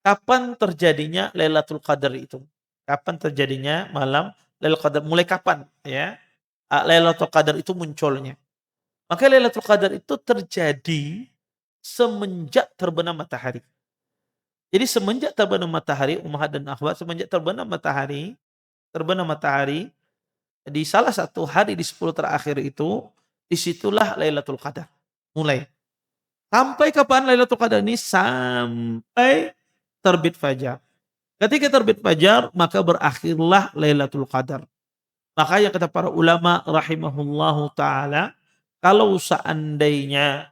kapan terjadinya Lailatul Qadar itu? Kapan terjadinya malam Lailatul Qadar? Mulai kapan ya? Lailatul Qadar itu munculnya. Maka Lailatul Qadar itu terjadi semenjak terbenam matahari. Jadi semenjak terbenam matahari, ummahat dan akhwat, semenjak terbenam matahari di salah satu hari di 10 terakhir itu, disitulah Lailatul Qadar mulai. Sampai kapan Lailatul Qadar ini? Sampai terbit fajar. Ketika terbit fajar, maka berakhirlah Lailatul Qadar. Makanya kata para ulama rahimahullahu taala, kalau seandainya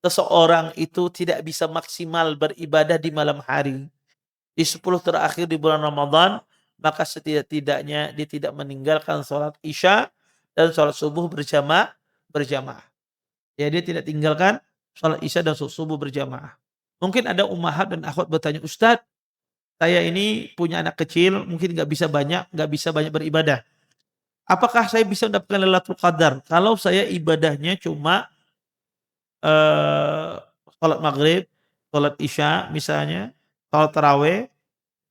seseorang itu tidak bisa maksimal beribadah di malam hari, di 10 terakhir di bulan Ramadan, maka setidak-tidaknya dia tidak meninggalkan sholat Isya dan sholat subuh berjamaah. Ya, dia tidak tinggalkan sholat Isya dan sholat subuh berjamaah. Mungkin ada ummahat dan akhwat bertanya, Ustadz, saya ini punya anak kecil, mungkin nggak bisa banyak beribadah. Apakah saya bisa mendapatkan Lailatul Qadar kalau saya ibadahnya cuma eh, sholat maghrib, sholat Isya misalnya, sholat taraweh,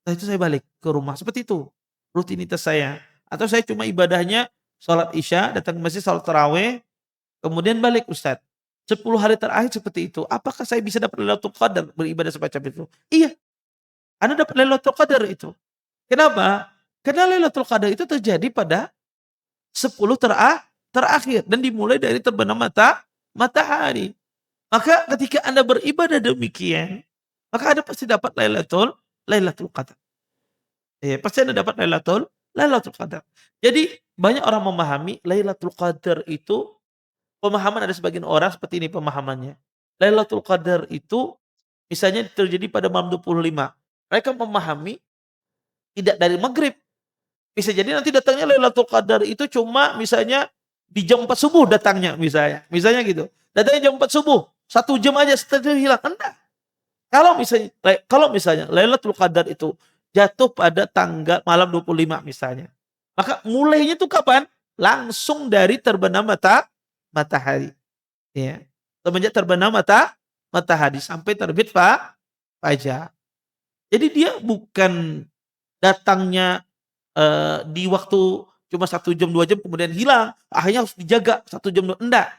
setelah itu saya balik ke rumah. Seperti itu rutinitas saya. Atau saya cuma ibadahnya sholat Isya, datang ke masjid, sholat taraweh, kemudian balik Ustadz. 10 hari terakhir seperti itu. Apakah saya bisa dapat Lailatul Qadar beribadah semacam itu? Iya, Anda dapat Lailatul Qadar itu. Kenapa? Karena Lailatul Qadar itu terjadi pada 10 terakhir dan dimulai dari terbenam matahari. Maka ketika Anda beribadah demikian, maka Anda pasti dapat Lailatul Qadar. Ya, pasti Anda dapat Lailatul Qadar. Jadi banyak orang memahami Lailatul Qadar itu, pemahaman ada sebagian orang seperti ini pemahamannya. Lailatul Qadar itu misalnya terjadi pada malam 25. Mereka memahami tidak dari maghrib. Bisa jadi nanti datangnya Lailatul Qadar itu cuma misalnya di jam 4 subuh datangnya misalnya. Misalnya gitu. Datangnya jam 4 subuh. 1 jam aja setelah itu hilang. Enggak. Kalau misalnya Lailatul Qadar itu jatuh pada tanggal malam 25 misalnya. Maka mulainya itu kapan? Langsung dari terbenam matahari. Ya. Semenjak terbenam matahari sampai terbit fajar. Jadi dia bukan datangnya di waktu cuma 1 jam 2 jam kemudian hilang, akhirnya harus dijaga 1 jam, enggak.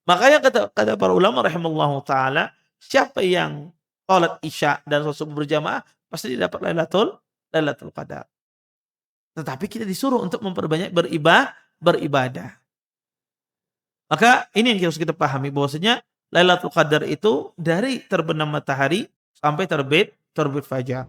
Makanya kata para ulama rahimallahu taala, siapa yang sholat Isya dan sholat subuh berjamaah pasti dia dapat Lailatul Qadar. Tetapi kita disuruh untuk memperbanyak beribadah. Maka ini yang harus kita pahami, bahwasanya Lailatul Qadar itu dari terbenam matahari sampai terbit fajar.